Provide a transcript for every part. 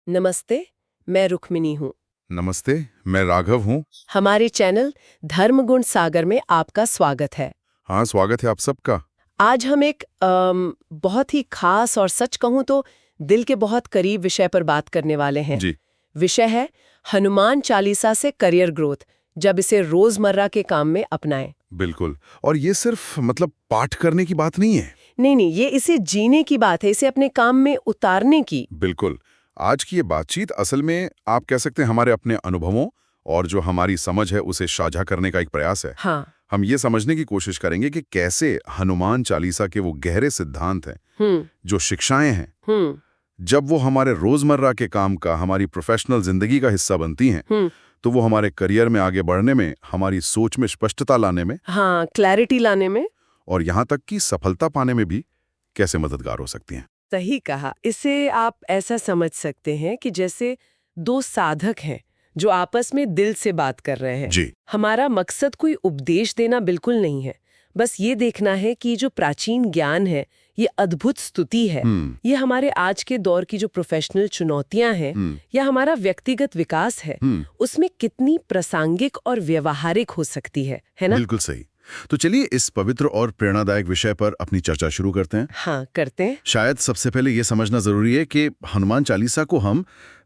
नमस्ते, मैं रुक्मिनी हूँ। नमस्ते, मैं राघव हूँ। हमारे चैनल धर्मगुण सागर में आपका स्वागत है। हाँ, स्वागत है आप सबका। आज हम एक बहुत ही खास और सच कहूँ तो दिल के बहुत करीब विषय पर बात करने वाले हैं। जी। विषय है हनुमान चालीसा से करियर ग्रोथ, जब इसे रोजमर्रा के काम में अपनाएं। बिल्कुल। और ये सिर्फ पाठ करने की बात नहीं है। नहीं, ये इसे जीने की बात है, इसे अपने काम में उतारने की। बिल्कुल। आज की ये बातचीत असल में आप कह सकते हैं हमारे अपने अनुभवों और जो हमारी समझ है उसे साझा करने का एक प्रयास है। हाँ। हम ये समझने की कोशिश करेंगे कि कैसे हनुमान चालीसा के वो गहरे सिद्धांत हैं, जो शिक्षाएं हैं, जब वो हमारे रोजमर्रा के काम का, हमारी प्रोफेशनल जिंदगी का हिस्सा बनती हैं, तो वो हमारे करियर में आगे बढ़ने में, हमारी सोच में स्पष्टता लाने में, हाँ, क्लैरिटी लाने में, और यहाँ तक कि सफलता पाने में भी कैसे मददगार हो सकती हैं। सही कहा। इसे आप ऐसा समझ सकते हैं कि जैसे दो साधक हैं जो आपस में दिल से बात कर रहे हैं। जी। हमारा मकसद कोई उपदेश देना बिल्कुल नहीं है, बस ये देखना है कि जो प्राचीन ज्ञान है, ये अद्भुत स्तुति है, ये हमारे आज के दौर की जो प्रोफेशनल चुनौतियां हैं या हमारा व्यक्तिगत विकास है, उसमें कितनी प्रासंगिक और व्यवहारिक हो सकती है ना? बिल्कुल सही। तो चलिए इस पवित्र और प्रेरणादायक विषय पर अपनी चर्चा शुरू करते हैं। हाँ, करते हैं। शायद सबसे पहले ये समझना जरूरी है कि हनुमान चालीसा को हम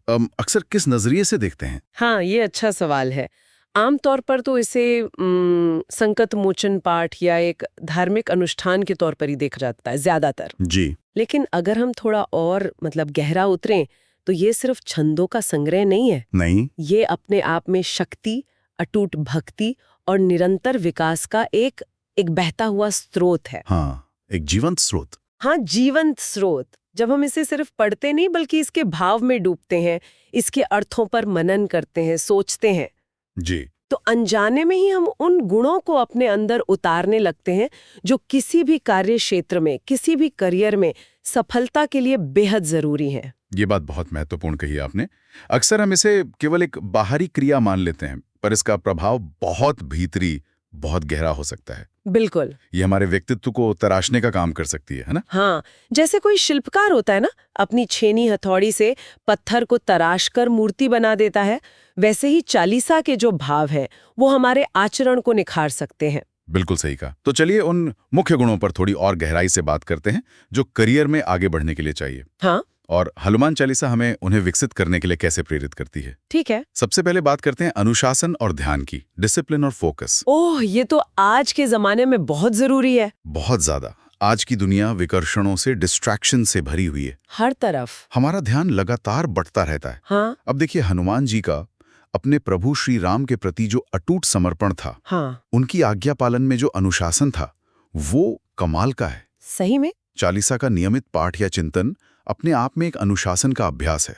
अक्सर किस नजरिए से देखते हैं। हाँ, ये अच्छा सवाल है। आमतौर पर तो इसे संकट मोचन पाठ या एक धार्मिक अनुष्ठान के तौर पर ही देखा जाता है ज्यादातर। जी। लेकिन अगर हम थोड़ा और गहरा उतरें तो ये सिर्फ छंदों का संग्रह नहीं है। नहीं। ये अपने आप में शक्ति, अटूट भक्ति और निरंतर विकास का एक बहता हुआ स्रोत है। हाँ, एक जीवंत स्रोत। हाँ, जीवंत स्रोत। जब हम इसे सिर्फ पढ़ते नहीं बल्कि इसके भाव में डूबते हैं, इसके अर्थों पर मनन करते हैं, सोचते हैं, जी, तो अनजाने में ही हम उन गुणों को अपने अंदर उतारने लगते हैं जो किसी भी कार्य क्षेत्र में, किसी भी करियर में सफलता के लिए बेहद जरूरी है। ये बात बहुत महत्वपूर्ण कही आपने। अक्सर हम इसे केवल एक बाहरी क्रिया मान लेते हैं, पर इसका प्रभाव बहुत भीतरी, बहुत गहरा हो सकता है। बिल्कुल। ये हमारे व्यक्तित्व को तराशने का काम कर सकती है ना? हाँ, जैसे कोई शिल्पकार होता है ना, अपनी छेनी हथौड़ी से पत्थर को तराश कर मूर्ति बना देता है, वैसे ही चालीसा के जो भाव हैं, वो हमारे आचरण को निखार सकते हैं। बिल्कुल सही कहा। तो चलिए उन मुख्य गुणों पर थोड़ी और गहराई से बात करते हैं जो करियर में आगे बढ़ने के लिए चाहिए। हाँ। और हनुमान चालीसा हमें उन्हें विकसित करने के लिए कैसे प्रेरित करती है। ठीक है। सबसे पहले बात करते हैं अनुशासन और ध्यान की, डिसिप्लिन और फोकस। ओह, ये तो आज के जमाने में बहुत जरूरी है। बहुत ज्यादा। आज की दुनिया विकर्षणों से, डिस्ट्रैक्शन से भरी हुई है। हर तरफ हमारा ध्यान लगातार बढ़ता रहता है। हाँ। अब देखिए हनुमान जी का अपने प्रभु श्री राम के प्रति जो अटूट समर्पण था, हाँ, उनकी आज्ञा पालन में जो अनुशासन था, वो कमाल का है। सही में। चालीसा का नियमित पाठ या चिंतन अपने आप में एक अनुशासन का अभ्यास है,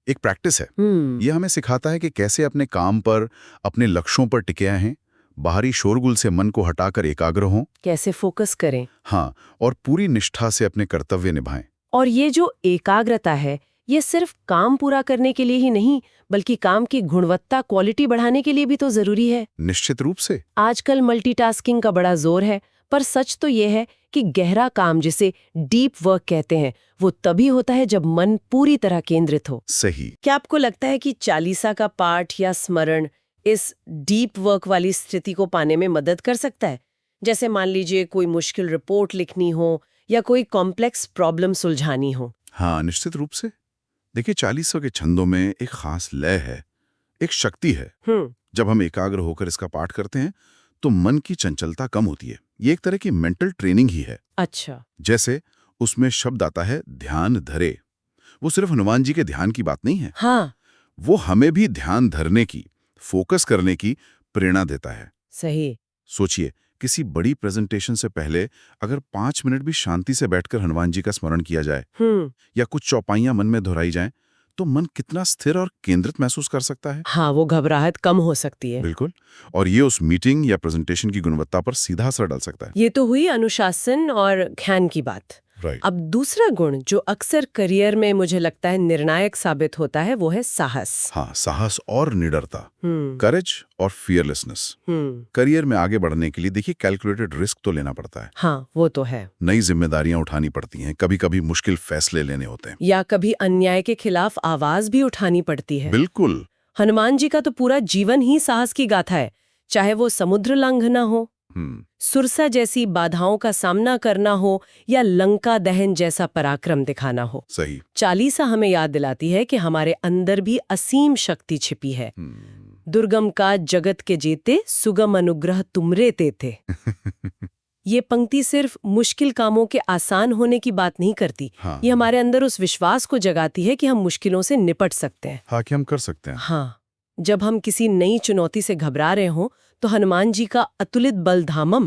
एक प्रैक्टिस है। यह हमें सिखाता है कि कैसे अपने काम पर, अपने लक्ष्यों पर टिके हैं, बाहरी शोरगुल से मन को हटाकर एकाग्र हों, कैसे फोकस करें। हाँ, और पूरी निष्ठा से अपने कर्तव्य निभाएं। और ये जो एकाग्रता है, ये सिर्फ काम पूरा करने के लिए ही नहीं, बल्कि काम की गुणवत्ता, क्वालिटी बढ़ाने के लिए भी तो जरूरी है। निश्चित रूप से। आजकल मल्टीटास्किंग का बड़ा जोर है, पर सच तो ये है कि गहरा काम, जिसे डीप वर्क कहते हैं, वो तभी होता है जब मन पूरी तरह केंद्रित हो। सही। क्या आपको लगता है कि चालीसा का पाठ या स्मरण इस डीप वर्क वाली स्थिति को पाने में मदद कर सकता है? जैसे मान लीजिए कोई मुश्किल रिपोर्ट लिखनी हो या कोई कॉम्प्लेक्स प्रॉब्लम सुलझानी हो। हाँ, निश्चित रूप से। देखिए चालीसों के छंदों में एक खास लय है, एक शक्ति है। जब हम एकाग्र होकर इसका पाठ करते हैं तो मन की चंचलता कम होती है। ये एक तरह की मेंटल ट्रेनिंग ही है। अच्छा। जैसे उसमें शब्द आता है ध्यान धरे, वो सिर्फ हनुमान जी के ध्यान की बात नहीं है। हाँ, वो हमें भी ध्यान धरने की, फोकस करने की प्रेरणा देता है। सही। सोचिए, किसी बड़ी प्रेजेंटेशन से पहले अगर 5 मिनट भी शांति से बैठकर हनुमान जी का स्मरण किया जाए या कुछ चौपाइयां मन में दोहराई जाएं, तो मन कितना स्थिर और केंद्रित महसूस कर सकता है। हाँ, वो घबराहट कम हो सकती है। बिल्कुल। और ये उस मीटिंग या प्रेजेंटेशन की गुणवत्ता पर सीधा असर डाल सकता है। ये तो हुई अनुशासन और ध्यान की बात। राइट। अब दूसरा गुण जो अक्सर करियर में मुझे लगता है निर्णायक साबित होता है वो है साहस। हाँ, साहस और निडरता, करेज और फियरलेसनेस। करियर में आगे बढ़ने के लिए देखिए कैलकुलेटेड रिस्क तो लेना पड़ता है। हाँ, वो तो है। नई जिम्मेदारियां उठानी पड़ती हैं, कभी कभी मुश्किल फैसले लेने होते हैं। या कभी अन्याय के खिलाफ आवाज भी उठानी पड़ती है। बिल्कुल। हनुमान जी का तो पूरा जीवन ही साहस की गाथा है, चाहे वो समुद्र लांघना हो, सुरसा जैसी बाधाओं का सामना करना हो या लंका दहन जैसा पराक्रम दिखाना हो। सही। चालीसा हमें याद दिलाती है कि हमारे अंदर भी असीम शक्ति छिपी है। दुर्गम का जगत के जेते, सुगम अनुग्रह तुमरे तेते। ये पंक्ति सिर्फ मुश्किल कामों के आसान होने की बात नहीं करती। हाँ, ये हमारे अंदर उस विश्वास को जगाती है कि हम मुश्किलों से निपट सकते हैं। हाँ, कि हम कर सकते हैं। हाँ, जब हम किसी नई चुनौती से घबरा रहे हों तो हनुमान जी का अतुलित बलधामम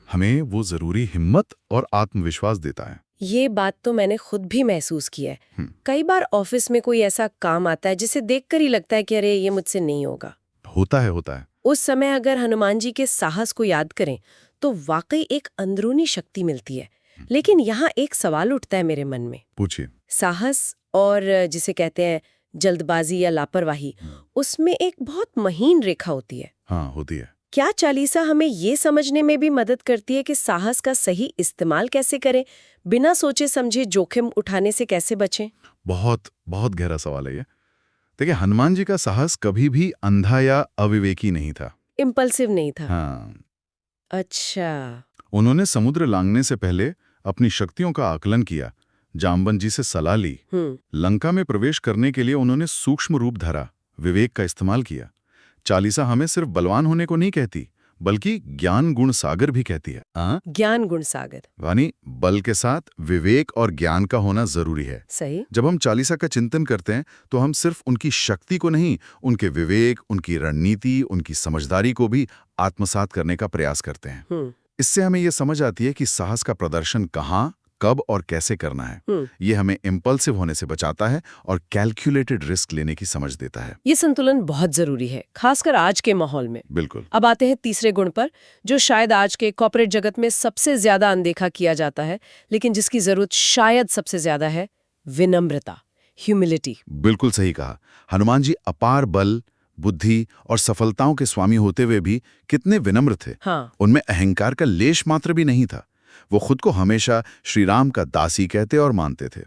हमें वो जरूरी हिम्मत और आत्मविश्वास देता है। ये बात तो मैंने खुद भी महसूस की है। कई बार ऑफिस में कोई ऐसा काम आता है जिसे देखकर ही लगता है कि अरे ये मुझसे नहीं होगा। होता है। उस समय अगर हनुमान जी के साहस को याद करें तो वाकई एक अंदरूनी शक्ति मिलती है। लेकिन यहाँ एक सवाल उठता है मेरे मन में। पूछिए। साहस और जिसे कहते हैं जल्दबाजी या लापरवाही, उसमें एक बहुत महीन रेखा होती है। हाँ, होती है। क्या चालीसा हमें ये समझने में भी मदद करती है कि साहस का सही इस्तेमाल कैसे करें, बिना सोचे समझे जोखिम उठाने से कैसे बचें? बहुत बहुत गहरा सवाल है ये। देखिए, हनुमान जी का साहस कभी भी अंधा या अविवेकी नहीं था। इम्पल्सिव नहीं था। हाँ। अच्छा। उन्होंने समुद्र लांघने से पहले अपनी शक्तियों का आकलन किया, जाम्बन जी से सलाह ली। लंका में प्रवेश करने के लिए उन्होंने सूक्ष्म रूप धरा, विवेक का इस्तेमाल किया। चालीसा हमें सिर्फ बलवान होने को नहीं कहती, बल्कि ज्ञान गुण सागर भी कहती है। ज्ञान गुण सागर, यानी बल के साथ विवेक और ज्ञान का होना जरूरी है। सही। जब हम चालीसा का चिंतन करते हैं तो हम सिर्फ उनकी शक्ति को नहीं, उनके विवेक, उनकी रणनीति, उनकी समझदारी को भी आत्मसात करने का प्रयास करते हैं। इससे हमें यह समझ आती है कि साहस का प्रदर्शन कहाँ, कब और कैसे करना है। ये हमें इम्पल्सिव होने से बचाता है और कैलकुलेटेड रिस्क लेने की समझ देता है। ये संतुलन बहुत जरूरी है, खासकर आज के माहौल में। बिल्कुल। अब आते हैं तीसरे गुण पर, जो शायद आज के कॉर्पोरेट जगत में सबसे ज्यादा अनदेखा किया जाता है, लेकिन जिसकी जरूरत शायद सबसे ज्यादा है, विनम्रता, ह्यूमिलिटी। बिल्कुल सही कहा। हनुमान जी अपार बल, बुद्धि और सफलताओं के स्वामी होते हुए भी कितने विनम्र थे। हाँ। उनमें अहंकार का लेश मात्र भी नहीं था। वो खुद को हमेशा श्री राम का दासी कहते और मानते थे।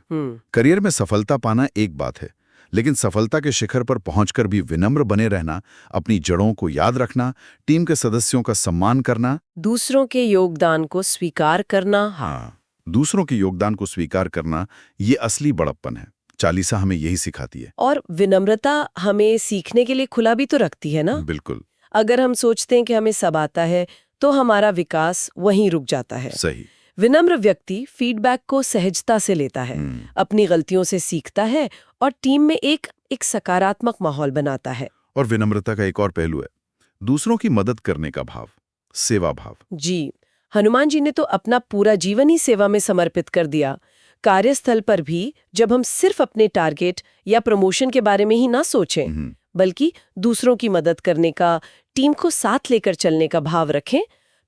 करियर में सफलता पाना एक बात है, लेकिन सफलता के शिखर पर पहुंचकर भी विनम्र बने रहना, अपनी जड़ों को याद रखना, टीम के सदस्यों का सम्मान करना, दूसरों के योगदान को स्वीकार करना। हाँ, दूसरों के योगदान को स्वीकार करना, ये असली बड़प्पन है। चालीसा हमें यही सिखाती है। और विनम्रता हमें सीखने के लिए खुला भी तो रखती है ना। बिल्कुल। अगर हम सोचते हैं कि हमें सब आता है तो हमारा विकास वहीं रुक जाता है। सही। विनम्र व्यक्ति फीडबैक को सहजता से लेता है, अपनी गलतियों से सीखता है और टीम में एक सकारात्मक माहौल बनाता है। और विनम्रता का एक और पहलू है, दूसरों की मदद करने का भाव, सेवा भाव। जी, हनुमान जी ने तो अपना पूरा जीवन ही सेवा में समर्पित कर दिया। कार्यस्थल पर भी जब हम सिर्फ अपने टारगेट या प्रमोशन के बारे में ही ना सोचें, बल्कि दूसरों की मदद करने का, टीम को साथ लेकर चलने का भाव रखें,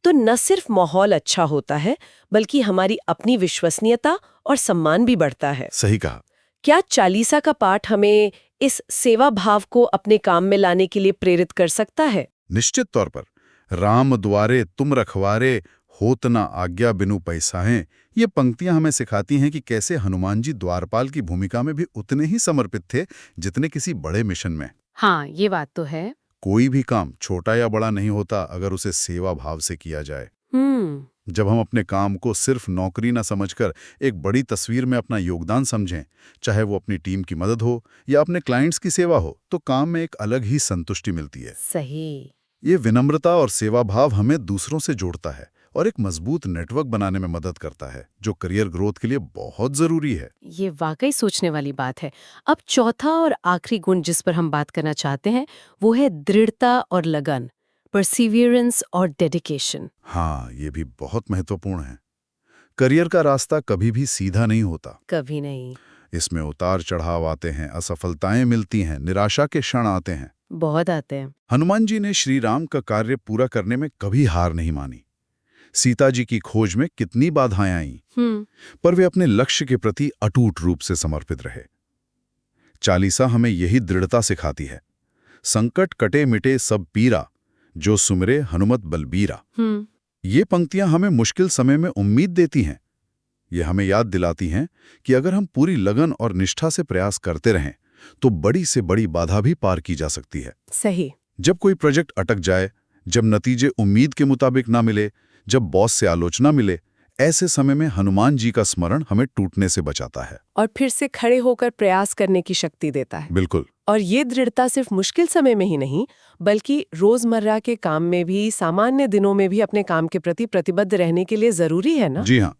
तो न सिर्फ माहौल अच्छा होता है, बल्कि हमारी अपनी विश्वसनीयता और सम्मान भी बढ़ता है। सही कहा। क्या चालीसा का पाठ हमें इस सेवा भाव को अपने काम में लाने के लिए प्रेरित कर सकता है? निश्चित तौर पर। राम द्वारे तुम रखवारे, होत न आज्ञा बिनु पैसाहें, ये पंक्तियां हमें सिखाती हैं कि कैसे हनुमान जी द्वारपाल की भूमिका में भी उतने ही समर्पित थे जितने किसी बड़े मिशन में। हाँ, ये बात तो है। कोई भी काम छोटा या बड़ा नहीं होता अगर उसे सेवा भाव से किया जाए। जब हम अपने काम को सिर्फ नौकरी न समझकर एक बड़ी तस्वीर में अपना योगदान समझें, चाहे वो अपनी टीम की मदद हो या अपने क्लाइंट्स की सेवा हो, तो काम में एक अलग ही संतुष्टि मिलती है। सही। ये विनम्रता और सेवा भाव हमें दूसरों से जोड़ता है और एक मजबूत नेटवर्क बनाने में मदद करता है, जो करियर ग्रोथ के लिए बहुत जरूरी है। ये वाकई सोचने वाली बात है। अब चौथा और आखिरी गुण जिस पर हम बात करना चाहते हैं वो है दृढ़ता और लगन, परसिवियरेंस और डेडिकेशन। हाँ, ये भी बहुत महत्वपूर्ण है। करियर का रास्ता कभी भी सीधा नहीं होता। कभी नहीं। इसमें उतार चढ़ाव आते हैं, असफलताएं मिलती हैं, निराशा के क्षण आते हैं। बहुत आते हैं। हनुमान जी ने श्री राम का कार्य पूरा करने में कभी हार नहीं मानी। सीता जी की खोज में कितनी बाधाएं आईं, पर वे अपने लक्ष्य के प्रति अटूट रूप से समर्पित रहे। चालीसा हमें यही दृढ़ता सिखाती है। संकट कटे मिटे सब पीरा, जो सुमरे हनुमत बलबीरा। ये पंक्तियां हमें मुश्किल समय में उम्मीद देती हैं। ये हमें याद दिलाती हैं कि अगर हम पूरी लगन और निष्ठा से प्रयास करते रहें तो बड़ी से बड़ी बाधा भी पार की जा सकती है। सही। जब कोई प्रोजेक्ट अटक जाए, जब नतीजे उम्मीद के मुताबिक ना मिले, जब बॉस से आलोचना मिले, ऐसे समय में हनुमान जी का स्मरण हमें टूटने से बचाता है और फिर से खड़े होकर प्रयास करने की शक्ति देता है। बिल्कुल। और ये दृढ़ता सिर्फ मुश्किल समय में ही नहीं, बल्कि रोजमर्रा के काम में भी, सामान्य दिनों में भी अपने काम के प्रति प्रतिबद्ध रहने के लिए जरूरी है ना? जी हाँ।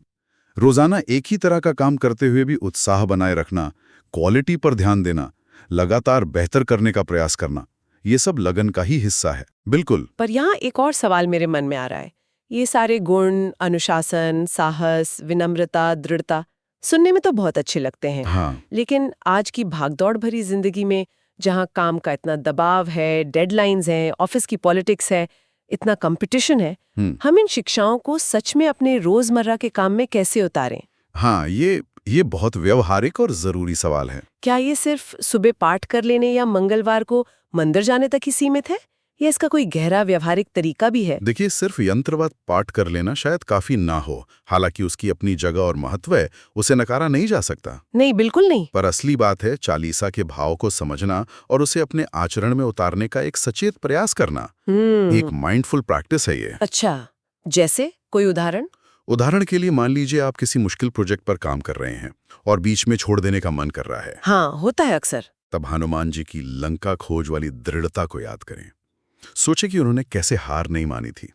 रोजाना एक ही तरह का काम करते हुए भी उत्साह बनाए रखना, क्वालिटी पर ध्यान देना, लगातार बेहतर करने का प्रयास करना, ये सब लगन का ही हिस्सा है। बिल्कुल। पर यहाँ एक और सवाल मेरे मन में आ रहा है। ये सारे गुण, अनुशासन, साहस, विनम्रता, दृढ़ता सुनने में तो बहुत अच्छे लगते हैं। हाँ। लेकिन आज की भागदौड़ भरी जिंदगी में, जहाँ काम का इतना दबाव है, डेडलाइंस हैं, ऑफिस की पॉलिटिक्स है, इतना कंपटीशन है, हम इन शिक्षाओं को सच में अपने रोजमर्रा के काम में कैसे उतारें? हाँ, ये बहुत व्यवहारिक और जरूरी सवाल है। क्या ये सिर्फ सुबह पाठ कर लेने या मंगलवार को मंदिर जाने तक ही सीमित है, या इसका कोई गहरा व्यवहारिक तरीका भी है? देखिए, सिर्फ यंत्रवत पाठ कर लेना शायद काफी ना हो। हालांकि उसकी अपनी जगह और महत्व है, उसे नकारा नहीं जा सकता। नहीं, बिल्कुल नहीं। पर असली बात है चालीसा के भाव को समझना और उसे अपने आचरण में उतारने का एक सचेत प्रयास करना। एक माइंडफुल प्रैक्टिस है ये। अच्छा, जैसे कोई उदाहरण? उदाहरण के लिए मान लीजिए आप किसी मुश्किल प्रोजेक्ट पर काम कर रहे हैं और बीच में छोड़ देने का मन कर रहा है। हाँ, होता है अक्सर। तब हनुमान जी की लंका खोज वाली दृढ़ता को याद करें। सोचे कि उन्होंने कैसे हार नहीं मानी थी।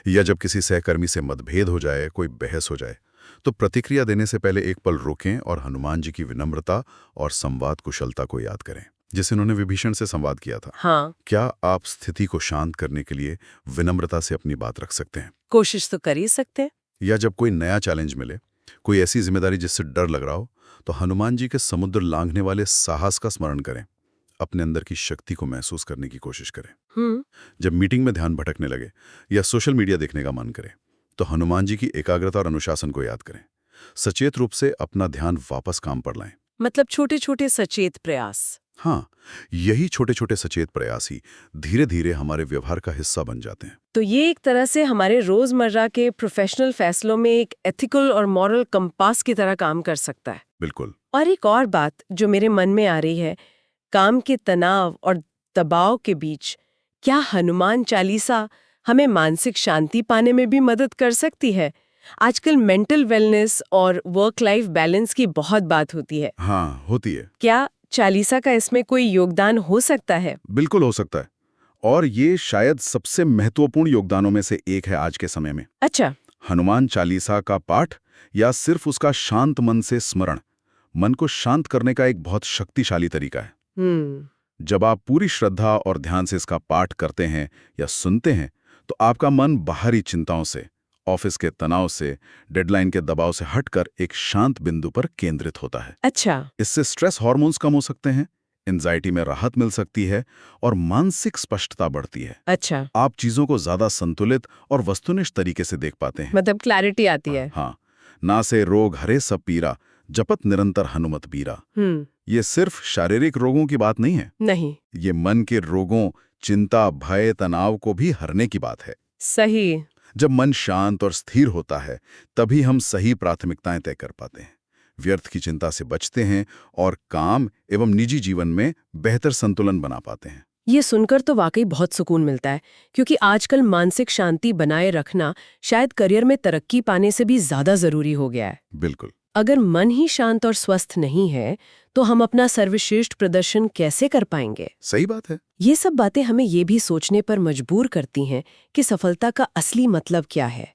या जब किसी सहकर्मी से मतभेद हो जाए, कोई बहस हो जाए, तो प्रतिक्रिया देने से पहले एक पल रुकें और हनुमान जी की विनम्रता और संवाद कुशलता को याद करें, जिसे उन्होंने विभीषण से संवाद किया था। हाँ। क्या आप स्थिति को शांत करने के लिए विनम्रता से अपनी बात रख सकते हैं? कोशिश तो कर ही सकते हैं। या जब कोई नया चैलेंज मिले, कोई ऐसी जिम्मेदारी जिससे डर लग रहा हो, तो हनुमान जी के समुद्र लांघने वाले साहस का स्मरण करें। अपने अंदर की शक्ति को महसूस करने की कोशिश करें। जब मीटिंग में ध्यान भटकने लगे या सोशल मीडिया देखने का मन करे, तो हनुमान जी की एकाग्रता और अनुशासन को याद करें। सचेत रूप से अपना ध्यान वापस काम पर लाएं। मतलब छोटे छोटे सचेत प्रयास। हाँ, यही छोटे छोटे सचेत प्रयास ही धीरे धीरे हमारे व्यवहार का हिस्सा बन जाते हैं। तो ये एक तरह से हमारे रोजमर्रा के प्रोफेशनल फैसलों में एक एथिकल और मॉरल कंपास की तरह काम कर सकता है। बिल्कुल। और एक और बात जो मेरे मन में आ रही है, काम के तनाव और दबाव के बीच क्या हनुमान चालीसा हमें मानसिक शांति पाने में भी मदद कर सकती है? आजकल मेंटल वेलनेस और वर्क लाइफ बैलेंस की बहुत बात होती है। हाँ, होती है। क्या चालीसा का इसमें कोई योगदान हो सकता है? बिल्कुल हो सकता है, और ये शायद सबसे महत्वपूर्ण योगदानों में से एक है आज के समय में। अच्छा। हनुमान चालीसा का पाठ या सिर्फ उसका शांत मन से स्मरण मन को शांत करने का एक बहुत शक्तिशाली तरीका है। जब आप पूरी श्रद्धा और ध्यान से इसका पाठ करते हैं या सुनते हैं, तो आपका मन बाहरी चिंताओं से, ऑफिस के तनाव से, डेडलाइन के दबाव से हटकर एक शांत बिंदु पर केंद्रित होता है। अच्छा। इससे स्ट्रेस हार्मोन्स कम हो सकते हैं, एंजाइटी में राहत मिल सकती है और मानसिक स्पष्टता बढ़ती है। अच्छा। आप चीजों को ज्यादा संतुलित और वस्तुनिष्ठ तरीके से देख पाते हैं। मतलब क्लैरिटी आती है। हाँ, ना से रोग हरे सब पीरा, जपत निरंतर हनुमत बीरा। ये सिर्फ शारीरिक रोगों की बात नहीं है। नहीं, ये मन के रोगों, चिंता, भय, तनाव को भी हरने की बात है। सही। जब मन शांत और स्थिर होता है, तभी हम सही प्राथमिकताएं तय कर पाते हैं, व्यर्थ की चिंता से बचते हैं और काम एवं निजी जीवन में बेहतर संतुलन बना पाते हैं। ये सुनकर तो वाकई बहुत सुकून मिलता है, क्योंकि आजकल मानसिक शांति बनाए रखना शायद करियर में तरक्की पाने से भी ज्यादा जरूरी हो गया है। बिल्कुल। अगर मन ही शांत और स्वस्थ नहीं है, तो हम अपना सर्वश्रेष्ठ प्रदर्शन कैसे कर पाएंगे? सही बात है। ये सब बातें हमें ये भी सोचने पर मजबूर करती हैं कि सफलता का असली मतलब क्या है।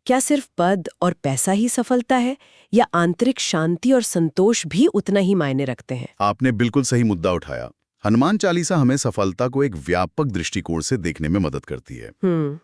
क्या सिर्फ पद और पैसा ही सफलता है, या आंतरिक शांति और संतोष भी उतना ही मायने रखते हैं? आपने बिल्कुल सही मुद्दा उठाया। हनुमान चालीसा हमें सफलता को एक व्यापक दृष्टिकोण से देखने में मदद करती है।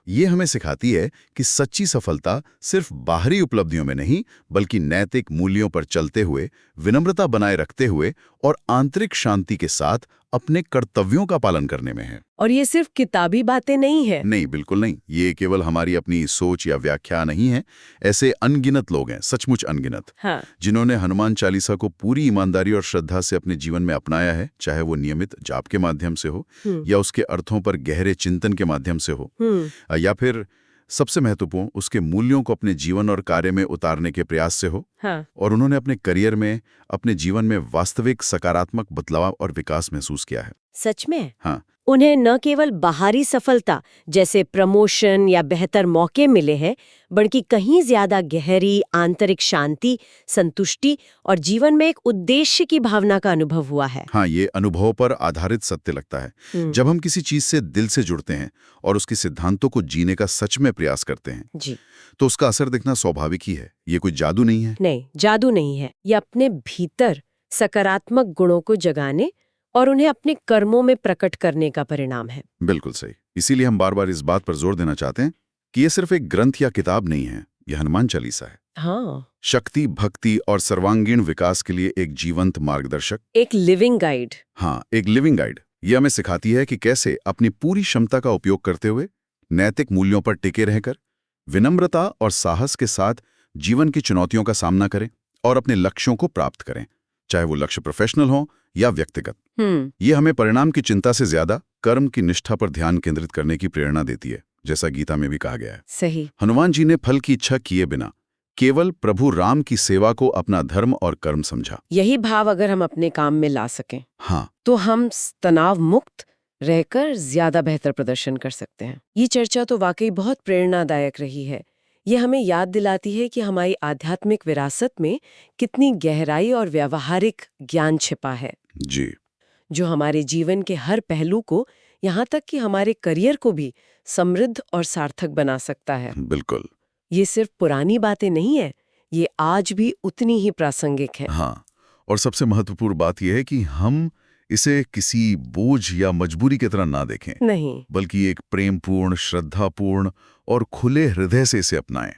ये हमें सिखाती है कि सच्ची सफलता सिर्फ बाहरी उपलब्धियों में नहीं, बल्कि नैतिक मूल्यों पर चलते हुए, विनम्रता बनाए रखते हुए और आंतरिक शांति के साथ अपने कर्तव्यों का पालन करने में है। और ये सिर्फ किताबी बातें नहीं है। नहीं, बिल्कुल नहीं। ये केवल हमारी अपनी सोच या व्याख्या नहीं है। ऐसे अनगिनत लोग हैं, सचमुच अनगिनत, हाँ। जिन्होंने हनुमान चालीसा को पूरी ईमानदारी और श्रद्धा से अपने जीवन में अपनाया है, चाहे वो नियमित जाप के माध्यम से हो या उसके अर्थों पर गहरे चिंतन के माध्यम से हो, या फिर सबसे महत्वपूर्ण उसके मूल्यों को अपने जीवन और कार्य में उतारने के प्रयास से हो। हाँ। और उन्होंने अपने करियर में, अपने जीवन में वास्तविक सकारात्मक बदलाव और विकास महसूस किया है। सच में? हाँ। उन्हें न केवल बाहरी सफलता जैसे प्रमोशन या बेहतर मौके मिले हैं, बल्कि कहीं ज्यादा गहरी आंतरिक शांति, संतुष्टि और जीवन में एक उद्देश्य की भावना का अनुभव हुआ है। हाँ, ये अनुभव पर आधारित सत्य लगता है। जब हम किसी चीज से दिल से जुड़ते हैं और उसके सिद्धांतों को जीने का सच में प्रयास करते हैं, जी, तो उसका असर दिखना स्वाभाविक ही है। ये कोई जादू नहीं है। नहीं, जादू नहीं है। ये अपने भीतर सकारात्मक गुणों को जगाने और उन्हें अपने कर्मों में प्रकट करने का परिणाम है। बिल्कुल सही। इसीलिए हम बार बार इस बात पर जोर देना चाहते हैं कि ये सिर्फ एक ग्रंथ या किताब नहीं है, ये हनुमान चालीसा है। हाँ। शक्ति, भक्ति और सर्वांगीण विकास के लिए एक जीवंत मार्गदर्शक, एक लिविंग गाइड। हाँ, एक लिविंग गाइड। ये हमें सिखाती है कि कैसे अपनी पूरी क्षमता का उपयोग करते हुए नैतिक मूल्यों पर टिके रहकर विनम्रता और साहस के साथ जीवन की चुनौतियों का सामना करें और अपने लक्ष्यों को प्राप्त करें, चाहे वो लक्ष्य प्रोफेशनल हो या व्यक्तिगत। ये हमें परिणाम की चिंता से ज्यादा कर्म की निष्ठा पर ध्यान केंद्रित करने की प्रेरणा देती है, जैसा गीता में भी कहा गया है। सही। हनुमान जी ने फल की इच्छा किए बिना केवल प्रभु राम की सेवा को अपना धर्म और कर्म समझा। यही भाव अगर हम अपने काम में ला सकें, हाँ, तो हम तनाव मुक्त रहकर ज्यादा बेहतर प्रदर्शन कर सकते हैं। ये चर्चा तो वाकई बहुत प्रेरणादायक रही है। ये हमें याद दिलाती है कि हमारी आध्यात्मिक विरासत में कितनी गहराई और व्यावहारिक ज्ञान छिपा है, जी, जो हमारे जीवन के हर पहलू को, यहाँ तक कि हमारे करियर को भी समृद्ध और सार्थक बना सकता है। बिल्कुल। ये सिर्फ पुरानी बातें नहीं है, ये आज भी उतनी ही प्रासंगिक है। हाँ, और सबसे महत्वपूर्ण बात यह है कि हम इसे किसी बोझ या मजबूरी की तरह ना देखें, नहीं, बल्कि एक प्रेमपूर्ण, श्रद्धापूर्ण और खुले हृदय से इसे अपनाएं।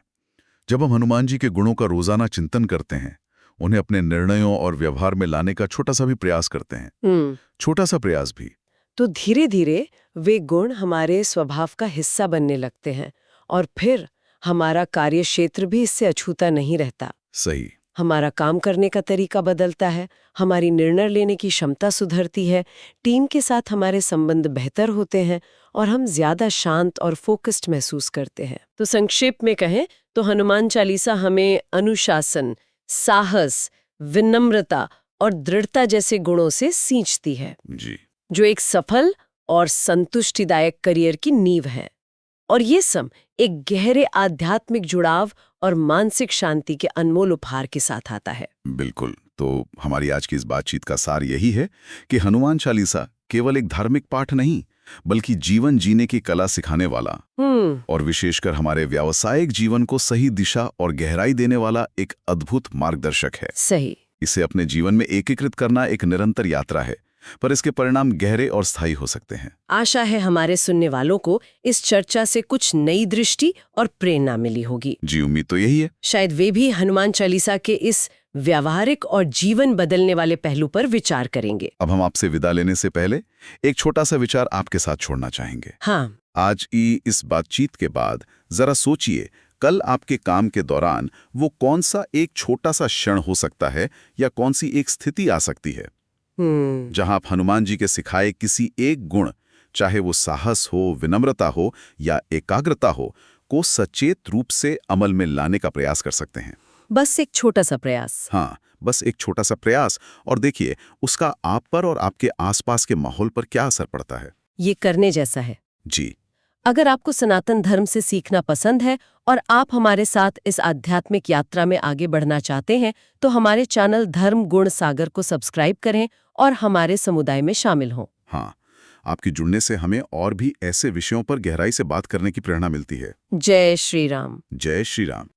जब हम हनुमान जी के गुणों का रोजाना चिंतन करते हैं, उन्हें अपने निर्णयों और व्यवहार में लाने का छोटा सा भी प्रयास करते हैं, छोटा सा प्रयास भी, तो धीरे धीरे वे गुण हमारे स्वभाव का हिस्सा बनने लगते हैं और फिर हमारा कार्य क्षेत्र भी इससे अछूता नहीं रहता। सही। हमारा काम करने का तरीका बदलता है, हमारी निर्णय लेने की क्षमता सुधरती है, टीम के साथ हमारे संबंध बेहतर होते हैं और हम ज्यादा शांत और फोकस्ड महसूस करते हैं। तो संक्षेप में कहें तो हनुमान चालीसा हमें अनुशासन, साहस, विनम्रता और दृढ़ता जैसे गुणों से सींचती है, जी, जो एक सफल और संतुष्टिदायक करियर की नींव है। और ये सब एक गहरे आध्यात्मिक जुड़ाव और मानसिक शांति के अनमोल उपहार के साथ आता है। बिल्कुल। तो हमारी आज की इस बातचीत का सार यही है कि हनुमान चालीसा केवल एक धार्मिक पाठ नहीं, बल्कि जीवन जीने की कला सिखाने वाला और विशेषकर हमारे व्यावसायिक जीवन को सही दिशा और गहराई देने वाला एक अद्भुत मार्गदर्शक है। सही। इसे अपने जीवन में एकीकृत करना एक निरंतर यात्रा है, पर इसके परिणाम गहरे और स्थायी हो सकते हैं। आशा है हमारे सुनने वालों को इस चर्चा से कुछ नई दृष्टि और प्रेरणा मिली होगी। जी, उम्मीद तो यही है। शायद वे भी हनुमान चालीसा के इस व्यावहारिक और जीवन बदलने वाले पहलू पर विचार करेंगे। अब हम आपसे विदा लेने से पहले एक छोटा सा विचार आपके साथ छोड़ना चाहेंगे। हाँ। आज की इस बातचीत के बाद जरा सोचिए, कल आपके काम के दौरान वो कौन सा एक छोटा सा क्षण हो सकता है या कौन सी एक स्थिति आ सकती है जहां आप हनुमान जी के सिखाए किसी एक गुण, चाहे वो साहस हो, विनम्रता हो या एकाग्रता हो, को सचेत रूप से अमल में लाने का प्रयास कर सकते हैं। बस एक छोटा सा प्रयास। हाँ, बस एक छोटा सा प्रयास, और देखिए उसका आप पर और आपके आसपास के माहौल पर क्या असर पड़ता है। ये करने जैसा है। जी। अगर आपको सनातन धर्म से सीखना पसंद है और आप हमारे साथ इस आध्यात्मिक यात्रा में आगे बढ़ना चाहते हैं, तो हमारे चैनल धर्म गुण सागर को सब्सक्राइब करें और हमारे समुदाय में शामिल हों। हाँ, आपके जुड़ने से हमें और भी ऐसे विषयों पर गहराई से बात करने की प्रेरणा मिलती है। जय श्री राम। जय श्री राम।